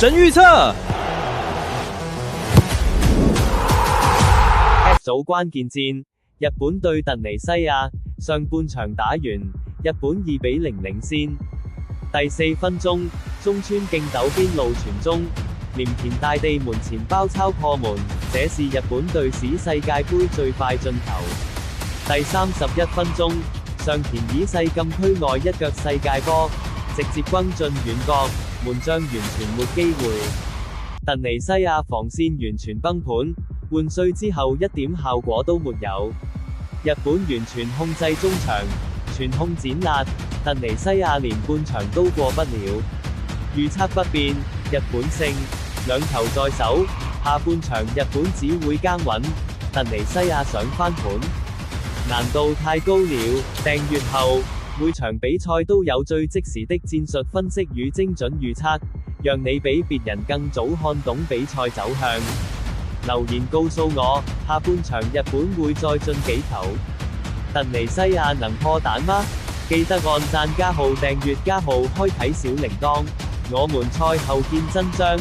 神預測 F 組關鍵戰，日本對突尼西亞，上半場打完，日本2-0領先。第4分鐘，中村敬斗邊路傳中，鎌田大地門前包抄破門，這是日本隊史世界盃最快進球。第31分鐘，上田以世禁區外一腳世界波，直接轟進遠角，門將完全沒機會。突尼西亞防線完全崩盤，換帥之後一點效果都沒有。日本完全控制中場，全控剪壓，突尼西亞連半場都過不了。預測不變，日本勝，兩球在手，下半場日本只會耕耘，突尼西亞想翻盤，難度太高了。訂閱後，每場比賽都有最即時的戰術分析與精準預測，讓你比別人更早看懂比賽走向。留言告訴我，下半場日本會再進幾球？突尼西亞能破蛋嗎？記得按讚加號訂閱加號開啟小鈴鐺，我們賽後見真章。